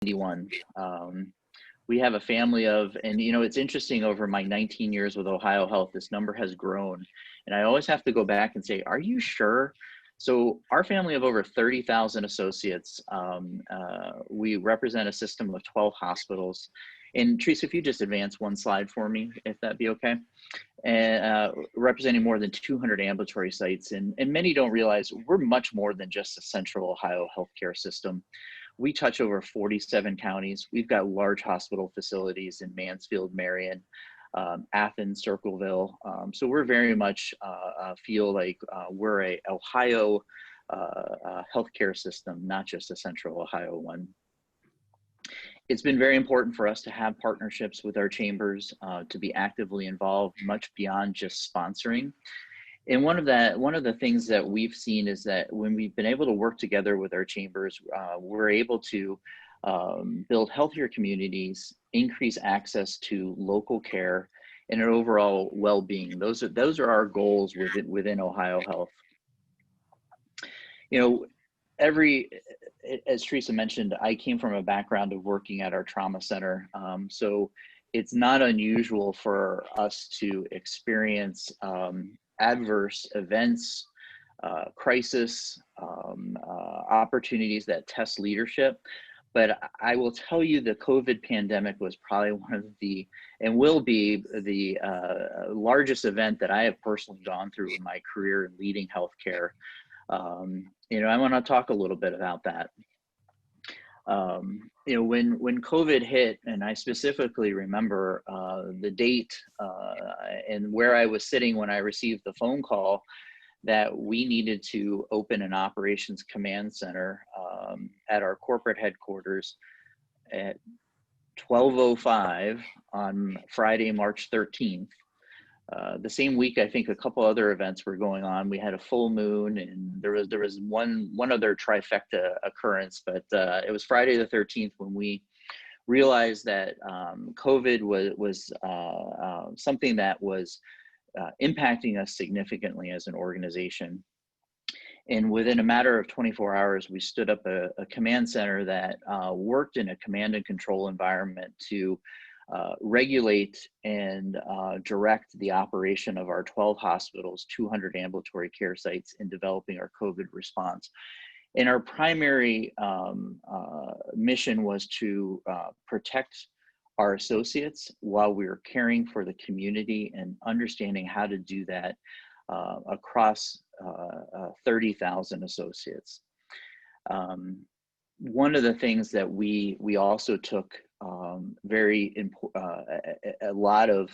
91. We have a family of, and it's interesting, over my 19 years with OhioHealth, this number has grown. And I always have to go back and say, are you sure? So our family of over 30,000 associates, we represent a system of 12 hospitals. And Teresa, if you just advance one slide for me, if that'd be okay. And representing more than 200 ambulatory sites. And many don't realize we're much more than just a central Ohio healthcare system. We touch over 47 counties. We've got large hospital facilities in Mansfield, Marion, Athens, Circleville. So we're very much feel like we're a Ohio healthcare system, not just a central Ohio one. It's been very important for us to have partnerships with our chambers, to be actively involved, much beyond just sponsoring. And one of the things that we've seen is that when we've been able to work together with our chambers, we're able to build healthier communities, increase access to local care, and an overall well-being. Those are our goals within OhioHealth. As Teresa mentioned, I came from a background of working at our trauma center. So it's not unusual for us to experience adverse events, crisis, opportunities that test leadership. But I will tell you, the COVID pandemic was probably one of the, and will be the largest event that I have personally gone through in my career in leading healthcare. I want to talk a little bit about that. When COVID hit, and I specifically remember the date and where I was sitting when I received the phone call that we needed to open an operations command center at our corporate headquarters at 12:05 on Friday, March 13th. The same week, I think a couple other events were going on. We had a full moon, and there was one other trifecta occurrence, but it was Friday the 13th when we realized that COVID was something that was impacting us significantly as an organization. And within a matter of 24 hours, we stood up a command center that worked in a command and control environment to regulate and direct the operation of our 12 hospitals, 200 ambulatory care sites, in developing our COVID response. And our primary mission was to protect our associates while we were caring for the community and understanding how to do that across 30,000 associates. One of the things that we also took a lot of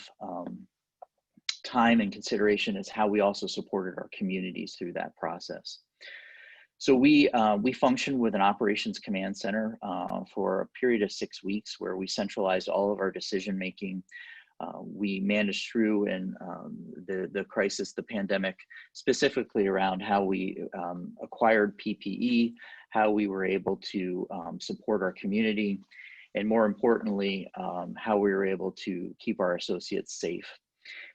time and consideration is how we also supported our communities through that process. So we functioned with an operations command center for a period of 6 weeks, where we centralized all of our decision making. We managed through the crisis, the pandemic, specifically around how we acquired PPE, how we were able to support our community, and more importantly, how we were able to keep our associates safe.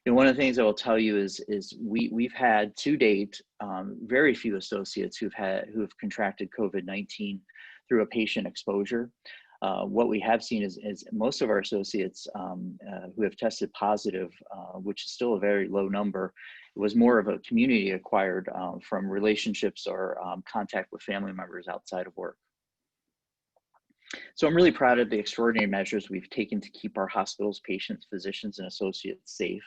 And one of the things I will tell you is we've had to date very few associates who have contracted COVID-19 through a patient exposure. What we have seen is most of our associates who have tested positive, which is still a very low number, was more of a community acquired from relationships or contact with family members outside of work. So I'm really proud of the extraordinary measures we've taken to keep our hospitals, patients, physicians, and associates safe.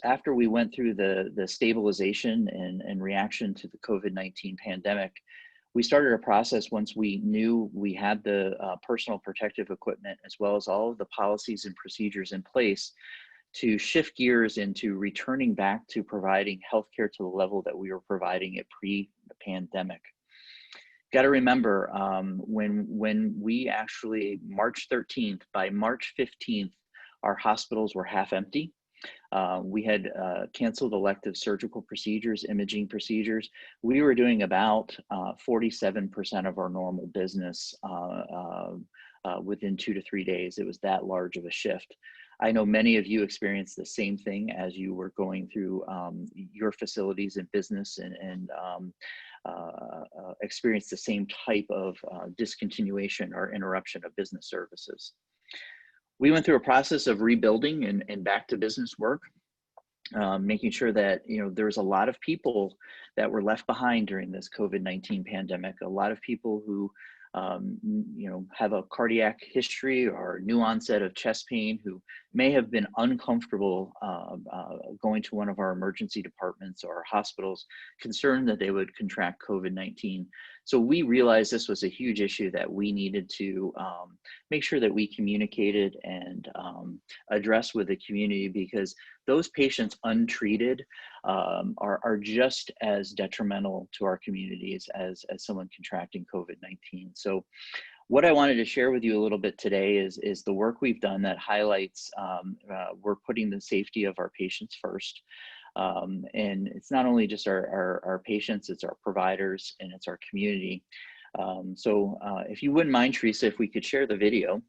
After we went through the stabilization and reaction to the COVID-19 pandemic, we started a process once we knew we had the personal protective equipment, as well as all of the policies and procedures in place, to shift gears into returning back to providing healthcare to the level that we were providing it pre-pandemic. Got to remember, when we actually, March 13th, by March 15th, our hospitals were half empty. We had canceled elective surgical procedures, imaging procedures. We were doing about 47% of our normal business within 2 to 3 days. It was that large of a shift. I know many of you experienced the same thing as you were going through your facilities and business and experience the same type of discontinuation or interruption of business services. We went through a process of rebuilding and back to business work, making sure that, there was a lot of people that were left behind during this COVID-19 pandemic, a lot of people who have a cardiac history or new onset of chest pain, who may have been uncomfortable going to one of our emergency departments or hospitals, concerned that they would contract COVID-19. So we realized this was a huge issue that we needed to make sure that we communicated and address with the community, because those patients untreated are just as detrimental to our communities as someone contracting COVID-19. So what I wanted to share with you a little bit today is the work we've done that highlights we're putting the safety of our patients first. And it's not only just our patients, it's our providers and it's our community. So if you wouldn't mind, Teresa, if we could share the video.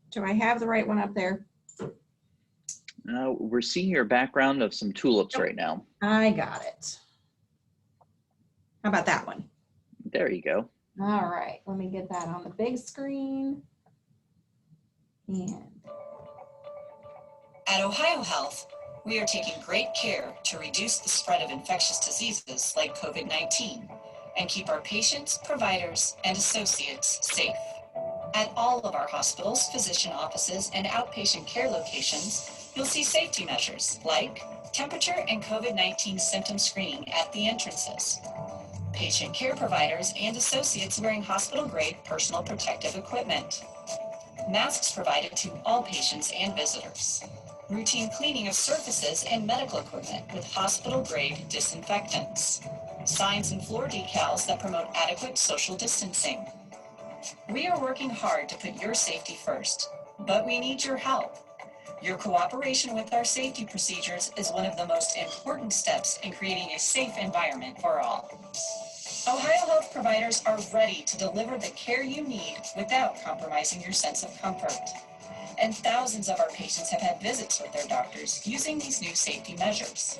Do I have the right one up there? We're seeing your background of some tulips right now. I got it. How about that one? There you go. All right, let me get that on the big screen. And at OhioHealth, we are taking great care to reduce the spread of infectious diseases like COVID-19 and keep our patients, providers, and associates safe. At all of our hospitals, physician offices, and outpatient care locations, you'll see safety measures like temperature and COVID-19 symptom screening at the entrances, patient care providers and associates wearing hospital-grade personal protective equipment, masks provided to all patients and visitors, routine cleaning of surfaces and medical equipment with hospital-grade disinfectants, signs and floor decals that promote adequate social distancing. We are working hard to put your safety first, but we need your help. Your cooperation with our safety procedures is one of the most important steps in creating a safe environment for all. OhioHealth providers are ready to deliver the care you need without compromising your sense of comfort. And thousands of our patients have had visits with their doctors using these new safety measures.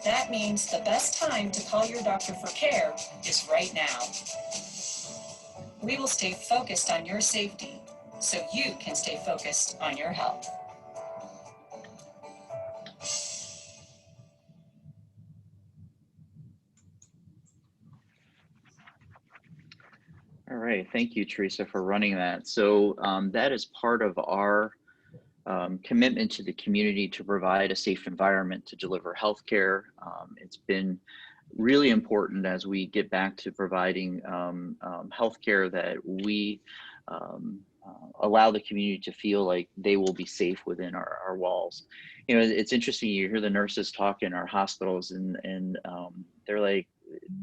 That means the best time to call your doctor for care is right now. We will stay focused on your safety so you can stay focused on your health. All right, thank you, Teresa, for running that. So that is part of our commitment to the community to provide a safe environment to deliver healthcare. It's been really important as we get back to providing healthcare that we allow the community to feel like they will be safe within our walls. It's interesting, you hear the nurses talk in our hospitals and they're like,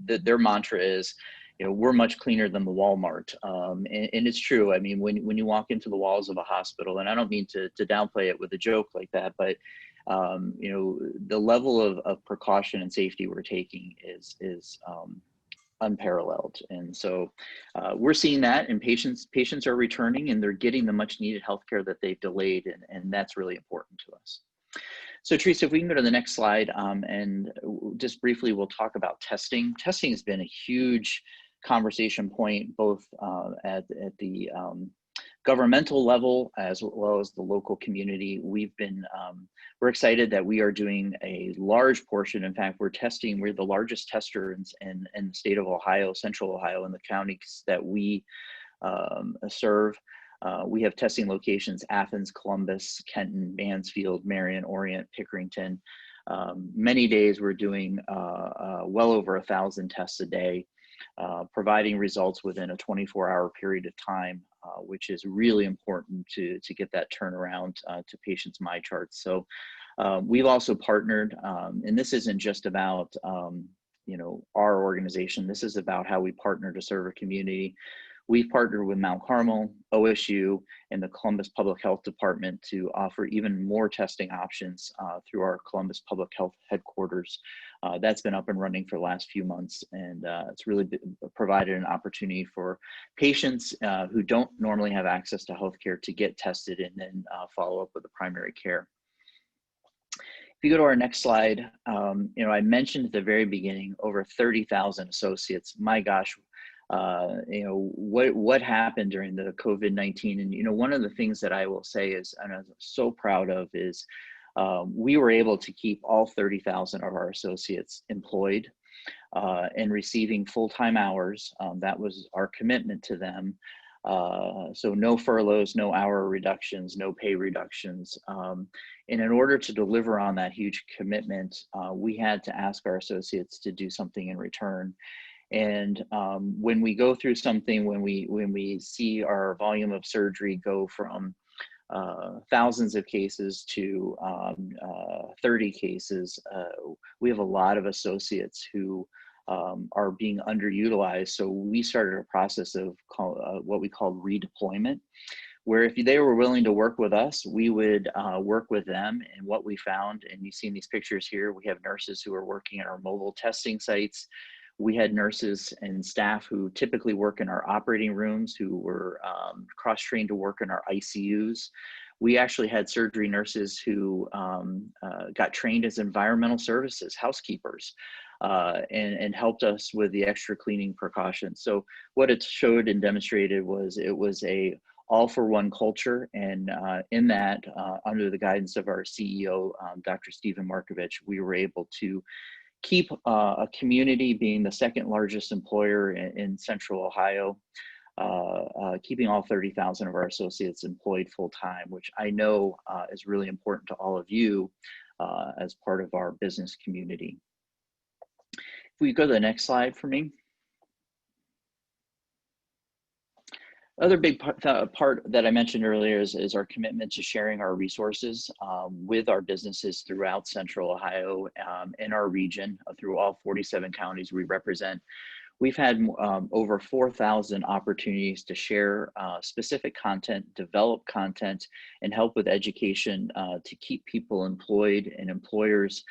their mantra is, we're much cleaner than the Walmart. And it's true. I mean, when you walk into the walls of a hospital, and I don't mean to downplay it with a joke like that, but the level of precaution and safety we're taking is unparalleled. And so we're seeing that, and patients are returning and they're getting the much needed healthcare that they've delayed. And that's really important to us. So Teresa, if we can go to the next slide, and just briefly, we'll talk about testing. Testing has been a huge conversation point, both at the governmental level as well as the local community. We're excited that we are doing a large portion. In fact, we're the largest tester in the state of Ohio, Central Ohio, in the counties that we serve. We have testing locations: Athens, Columbus, Kenton, Mansfield, Marion, Orient, Pickerington. Many days we're doing well over 1,000 tests a day, providing results within a 24-hour period of time, which is really important to get that turnaround to patients' MyCharts. So We've also partnered, and this isn't just about our organization. This is about how we partner to serve a community. We've partnered with Mount Carmel, OSU, and the Columbus Public Health Department to offer even more testing options through our Columbus Public Health headquarters. That's been up and running for the last few months, and it's really provided an opportunity for patients who don't normally have access to healthcare to get tested and then follow up with the primary care. If you go to our next slide, I mentioned at the very beginning, over 30,000 associates. My gosh, what happened during the COVID-19? And, one of the things that I will say is, and I'm so proud of, is we were able to keep all 30,000 of our associates employed and receiving full-time hours. That was our commitment to them. So no furloughs, no hour reductions, no pay reductions. And in order to deliver on that huge commitment, we had to ask our associates to do something in return. And when we go through something, when we see our volume of surgery go from thousands of cases to 30 cases, we have a lot of associates who are being underutilized. So we started a process of what we called redeployment, where if they were willing to work with us, we would work with them. And what we found, and you see in these pictures here, we have nurses who are working at our mobile testing sites. We had nurses and staff who typically work in our operating rooms who were cross-trained to work in our ICUs. We actually had surgery nurses who got trained as environmental services, housekeepers, and helped us with the extra cleaning precautions. So what it showed and demonstrated was it was a all-for-one culture, and in that, under the guidance of our CEO, Dr. Stephen Markovich, we were able to keep a community, being the second largest employer in Central Ohio, keeping all 30,000 of our associates employed full-time, which I know is really important to all of you as part of our business community. If we go to the next slide for me. Other big part that I mentioned earlier is our commitment to sharing our resources with our businesses throughout Central Ohio and our region, through all 47 counties we represent. We've had over 4,000 opportunities to share specific content, develop content, and help with education to keep people employed, and employers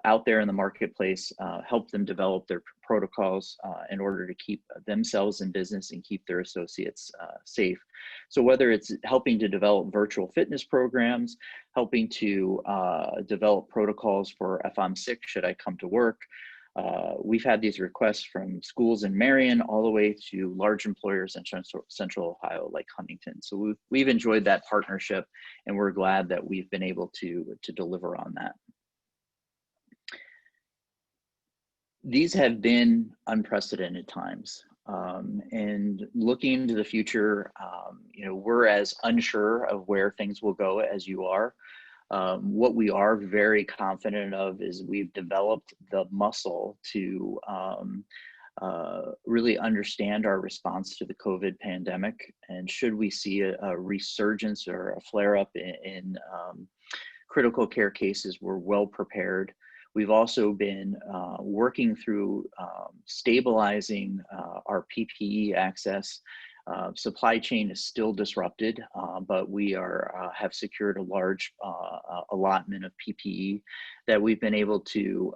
out there in the marketplace, help them develop their protocols in order to keep themselves in business and keep their associates safe. So whether it's helping to develop virtual fitness programs, helping to develop protocols for if I'm sick, should I come to work? We've had these requests from schools in Marion all the way to large employers in Central Ohio like Huntington. So we've enjoyed that partnership, and we're glad that we've been able to deliver on that. These have been unprecedented times, and looking into the future, we're as unsure of where things will go as you are. What we are very confident of is we've developed the muscle to really understand our response to the COVID pandemic. And should we see a resurgence or a flare-up in critical care cases, we're well prepared. We've also been working through stabilizing our PPE access. Supply chain is still disrupted, but we have secured a large allotment of PPE that we've been able to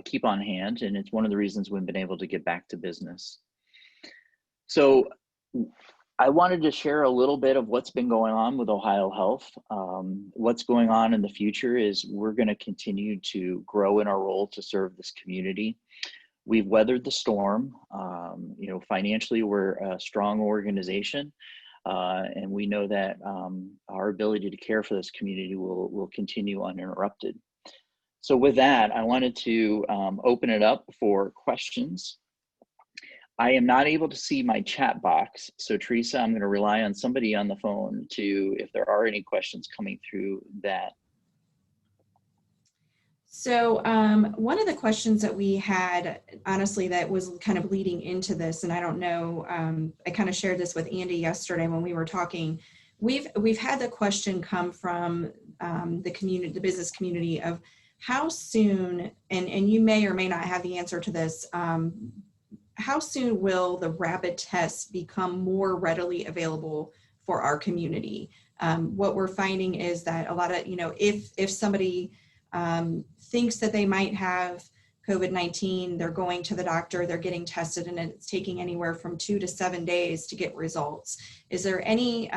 keep on hand, and it's one of the reasons we've been able to get back to business. So I wanted to share a little bit of what's been going on with OhioHealth. What's going on in the future is we're going to continue to grow in our role to serve this community. We've weathered the storm. Financially, we're a strong organization, and we know that our ability to care for this community will continue uninterrupted. So with that, I wanted to open it up for questions. I am not able to see my chat box, so Teresa, I'm going to rely on somebody on the phone if there are any questions coming through that. So one of the questions that we had, honestly, that was kind of leading into this, and I don't know, I kind of shared this with Andy yesterday when we were talking. We've had the question come from the community, the business community, of how soon, and you may or may not have the answer to this, how soon will the rapid tests become more readily available for our community? What we're finding is that a lot of, if somebody thinks that they might have COVID-19, they're going to the doctor, they're getting tested, and it's taking anywhere from 2 to 7 days to get results. Is there any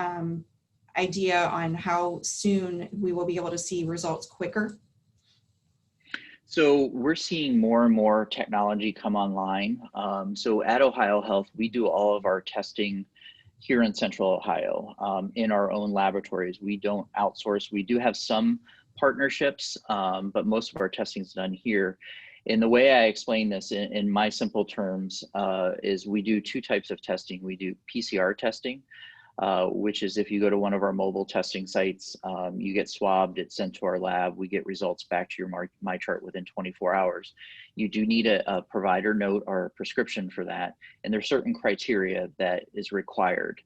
idea on how soon we will be able to see results quicker? So we're seeing more and more technology come online. So at OhioHealth, we do all of our testing here in Central Ohio in our own laboratories. We don't outsource. We do have some partnerships, but most of our testing is done here. And the way I explain this in my simple terms is we do 2 types of testing. We do PCR testing, which is if you go to one of our mobile testing sites, you get swabbed, it's sent to our lab, we get results back to your MyChart within 24 hours. You do need a provider note or a prescription for that, and there's certain criteria that is required.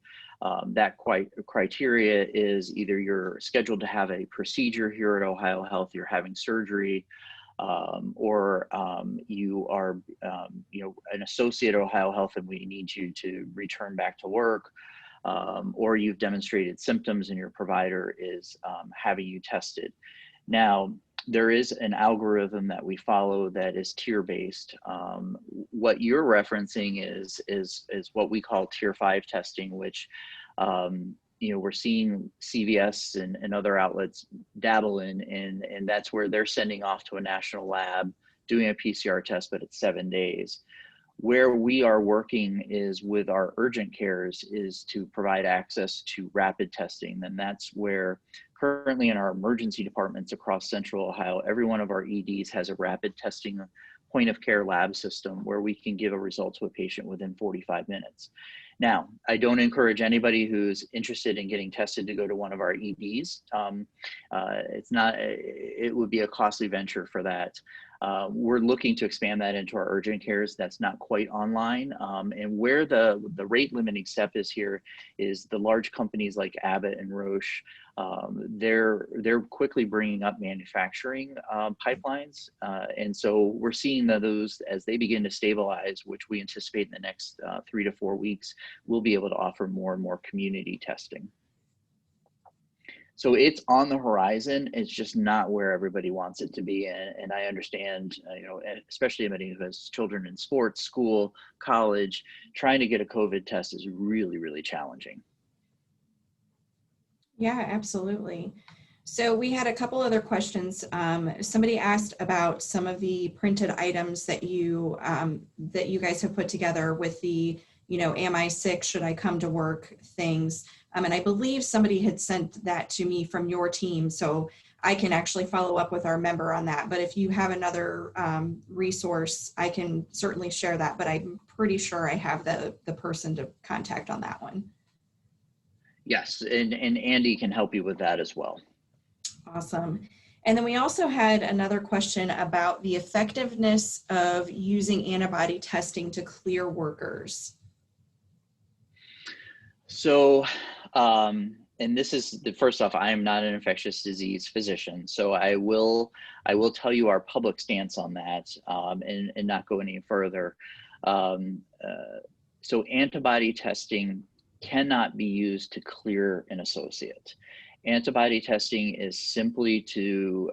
That criteria is either you're scheduled to have a procedure here at OhioHealth, you're having surgery, or you are an associate at OhioHealth and we need you to return back to work, or you've demonstrated symptoms and your provider is having you tested. Now, there is an algorithm that we follow that is tier-based. What you're referencing is what we call tier 5 testing, which we're seeing CVS and other outlets dabble in, and that's where they're sending off to a national lab, doing a PCR test, but it's 7 days. Where we are working is with our urgent cares is to provide access to rapid testing. And that's where currently in our emergency departments across Central Ohio, every one of our EDs has a rapid testing point of care lab system where we can give a result to a patient within 45 minutes. Now, I don't encourage anybody who's interested in getting tested to go to one of our EDs. It would be a costly venture for that. We're looking to expand that into our urgent cares. That's not quite online. And where the rate limiting step is here is the large companies like Abbott and Roche. They're quickly bringing up manufacturing pipelines. And so we're seeing that those, as they begin to stabilize, which we anticipate in the next 3 to 4 weeks, we'll be able to offer more and more community testing. So it's on the horizon. It's just not where everybody wants it to be. And I understand, especially anybody who has children in sports, school, college, trying to get a COVID test is really, really challenging. Yeah, absolutely. So we had a couple other questions. Somebody asked about some of the printed items that you guys have put together with the, am I sick? Should I come to work? Things. And I believe somebody had sent that to me from your team, so I can actually follow up with our member on that. But if you have another resource, I can certainly share that, but I'm pretty sure I have the person to contact on that one. Yes, and Andy can help you with that as well. Awesome. And then we also had another question about the effectiveness of using antibody testing to clear workers. So, and this is first off, I am not an infectious disease physician, so I will tell you our public stance on that, and not go any further. So antibody testing cannot be used to clear an associate. Antibody testing is simply to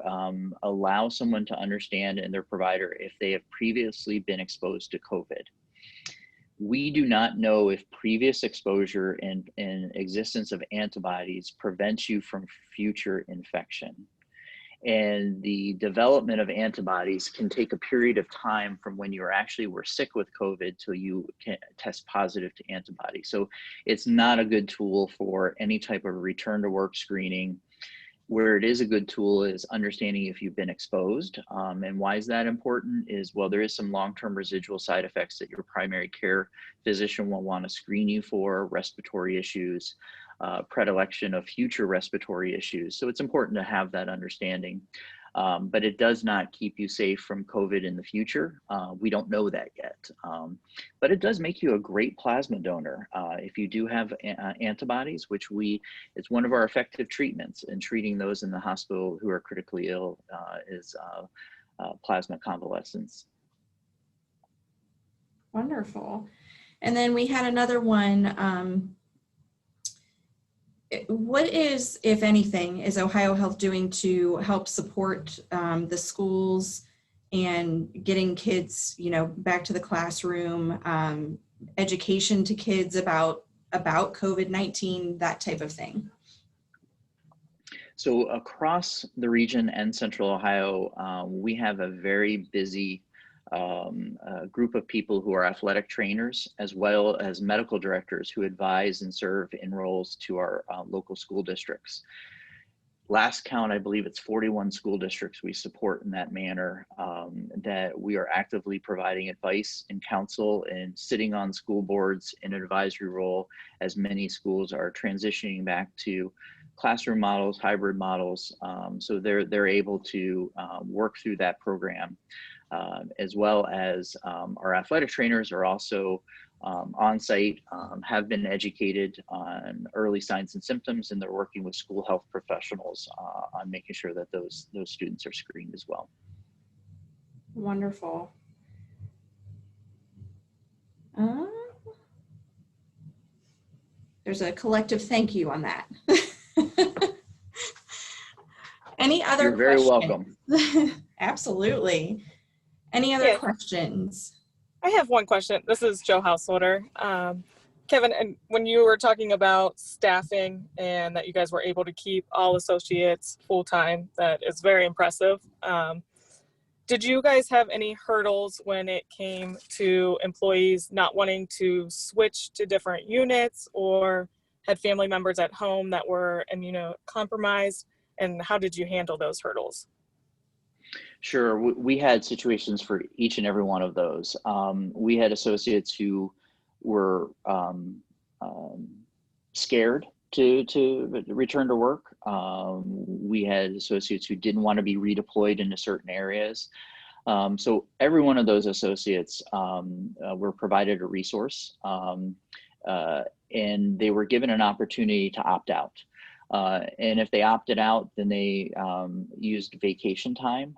allow someone to understand and their provider if they have previously been exposed to COVID. We do not know if previous exposure and existence of antibodies prevents you from future infection. And the development of antibodies can take a period of time from when you actually were sick with COVID till you can test positive to antibodies. So it's not a good tool for any type of return to work screening. Where it is a good tool is understanding if you've been exposed. And why is that important is, well, there is some long-term residual side effects that your primary care physician will want to screen you for, respiratory issues, predilection of future respiratory issues. So it's important to have that understanding. but it does not keep you safe from COVID in the future. We don't know that yet, but it does make you a great plasma donor. If you do have antibodies, which it's one of our effective treatments in treating those in the hospital who are critically ill, is plasma convalescence. Wonderful. And then we had another one. What is, if anything, is OhioHealth doing to help support the schools and getting kids, back to the classroom, education to kids about COVID-19, that type of thing? So across the region and Central Ohio, we have a very busy group of people who are athletic trainers, as well as medical directors who advise and serve in roles to our local school districts. Last count, I believe it's 41 school districts we support in that manner, that we are actively providing advice and counsel and sitting on school boards in an advisory role as many schools are transitioning back to classroom models, hybrid models, so they're able to work through that program. As well as our athletic trainers are also on site, have been educated on early signs and symptoms, and they're working with school health professionals on making sure that those students are screened as well. Wonderful. There's a collective thank you on that. Any other You're very questions? welcome. Absolutely. Any other questions? I have one question. This is Joe Householder. Kevin, and when you were talking about staffing and that you guys were able to keep all associates full-time, that is very impressive. Did you guys have any hurdles when it came to employees not wanting to switch to different units or had family members at home that were immunocompromised? And how did you handle those hurdles? Sure, we had situations for each and every one of those. We had associates who were scared to return to work. We had associates who didn't want to be redeployed into certain areas. So every one of those associates were provided a resource, and they were given an opportunity to opt out. And if they opted out, then they used vacation time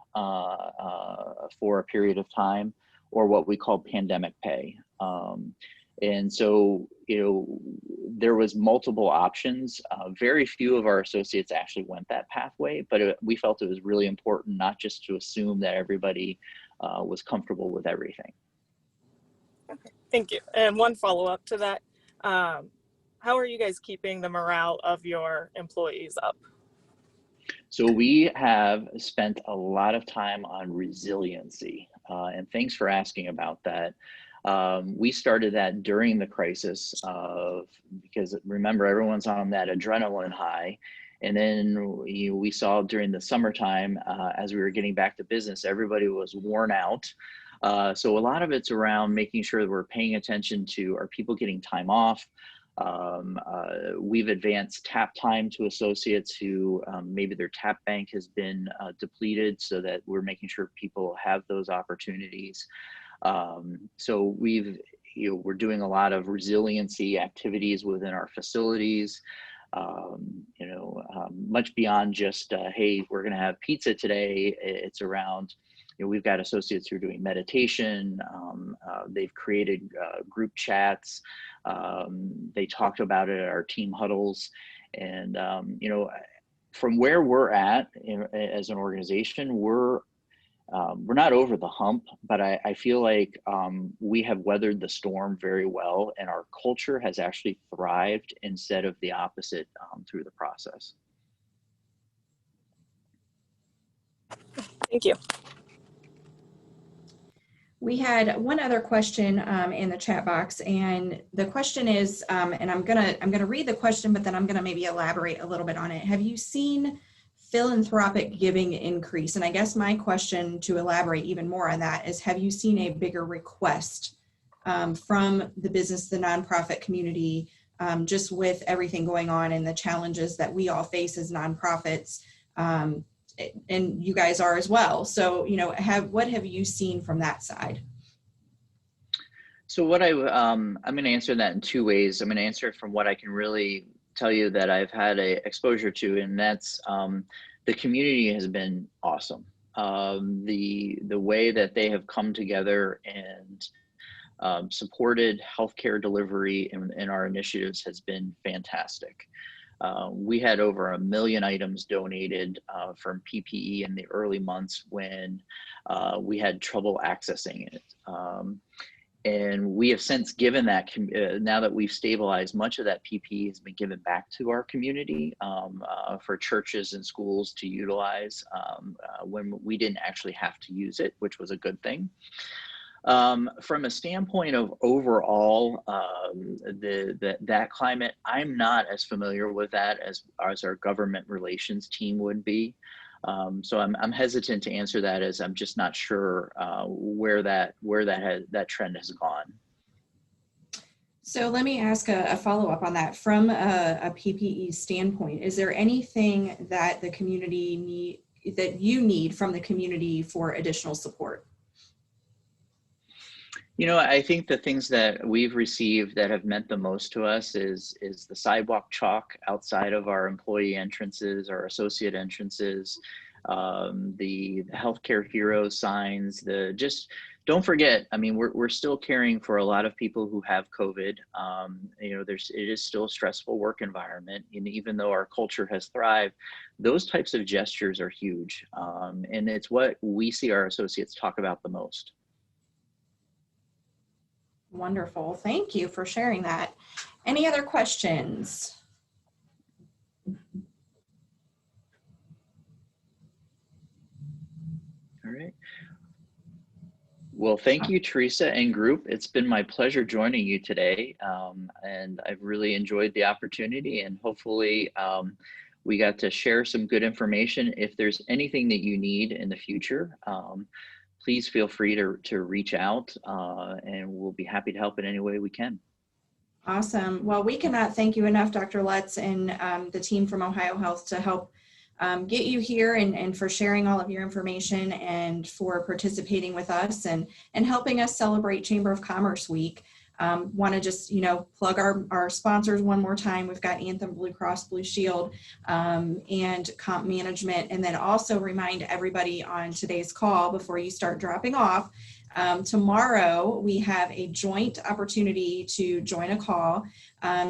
for a period of time, or what we call pandemic pay. And so, there was multiple options. Very few of our associates actually went that pathway, but we felt it was really important not just to assume that everybody was comfortable with everything. Okay, thank you. And one follow-up to that. How are you guys keeping the morale of your employees up? So we have spent a lot of time on resiliency, and thanks for asking about that. We started that during the crisis because remember, everyone's on that adrenaline high. And then we saw during the summertime, as we were getting back to business, everybody was worn out. So a lot of it's around making sure that we're paying attention to, are people getting time off? We've advanced tap time to associates who maybe their tap bank has been depleted, so that we're making sure people have those opportunities. So we're doing a lot of resiliency activities within our facilities, much beyond just, hey, we're going to have pizza today. It's around, we've got associates who are doing meditation. They've created group chats. They talked about it at our team huddles. And, from where we're at as an organization, we're not over the hump, but I feel like we have weathered the storm very well, and our culture has actually thrived instead of the opposite through the process. Thank you. We had one other question in the chat box, and the question is, and I'm gonna read the question, but then I'm gonna maybe elaborate a little bit on it. Have you seen philanthropic giving increase? And I guess my question to elaborate even more on that is, have you seen a bigger request from the nonprofit community, just with everything going on and the challenges that we all face as nonprofits? and you guys are as well. So, you know, what have you seen from that side? So I'm going to answer that in two ways. I'm going to answer it from what I can really tell you that I've had a exposure to, and that's the community has been awesome. The way that they have come together and supported healthcare delivery in our initiatives has been fantastic. We had over 1 million items donated from PPE in the early months when we had trouble accessing it. And we have since given that, now that we've stabilized, much of that PPE has been given back to our community for churches and schools to utilize when we didn't actually have to use it, which was a good thing. From a standpoint of overall that climate, I'm not as familiar with that as our government relations team would be. So I'm hesitant to answer that, as I'm just not sure where that trend has gone. So let me ask a follow-up on that. From a PPE standpoint, is there anything that the community that you need from the community for additional support? You know, I think the things that we've received that have meant the most to us is the sidewalk chalk outside of our employee entrances, our associate entrances, the healthcare heroes signs, just don't forget, I mean, we're still caring for a lot of people who have COVID. You know, it is still a stressful work environment. And even though our culture has thrived, those types of gestures are huge. And it's what we see our associates talk about the most. Wonderful. Thank you for sharing that. Any other questions? All right. Well, thank you, Teresa and group. It's been my pleasure joining you today. And I've really enjoyed the opportunity, and hopefully we got to share some good information. If there's anything that you need in the future, please feel free to reach out and we'll be happy to help in any way we can. Awesome. Well, we cannot thank you enough, Dr. Lutz, and the team from OhioHealth to help get you here and for sharing all of your information and for participating with us and helping us celebrate Chamber of Commerce Week. Want to just, plug our sponsors one more time. We've got Anthem Blue Cross Blue Shield and Comp Management. And then also remind everybody on today's call before you start dropping off, tomorrow we have a joint opportunity to join a call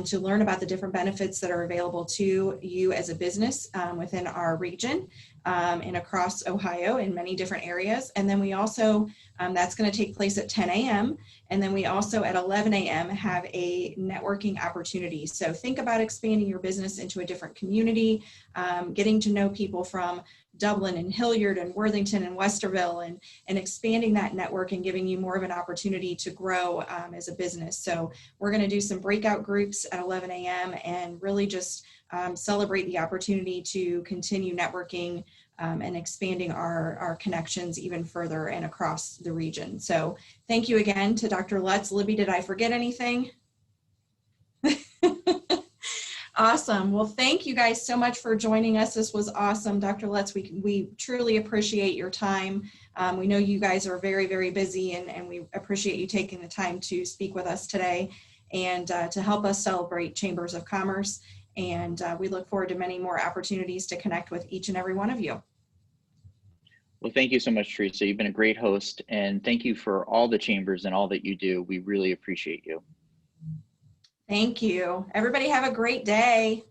to learn about the different benefits that are available to you as a business within our region and across Ohio in many different areas. And then we also, that's going to take place at 10 a.m. And then we also at 11 a.m. have a networking opportunity. So think about expanding your business into a different community, getting to know people from Dublin and Hilliard and Worthington and Westerville and expanding that network and giving you more of an opportunity to grow as a business. So we're going to do some breakout groups at 11 a.m. and really just celebrate the opportunity to continue networking and expanding our connections even further and across the region. So thank you again to Dr. Lutz. Libby, did I forget anything? Awesome. Well, thank you guys so much for joining us. This was awesome. Dr. Lutz, we truly appreciate your time. We know you guys are very, very busy and we appreciate you taking the time to speak with us today and to help us celebrate Chambers of Commerce. And we look forward to many more opportunities to connect with each and every one of you. Well, thank you so much, Teresa. You've been a great host, and thank you for all the chambers and all that you do. We really appreciate you. Thank you. Everybody have a great day.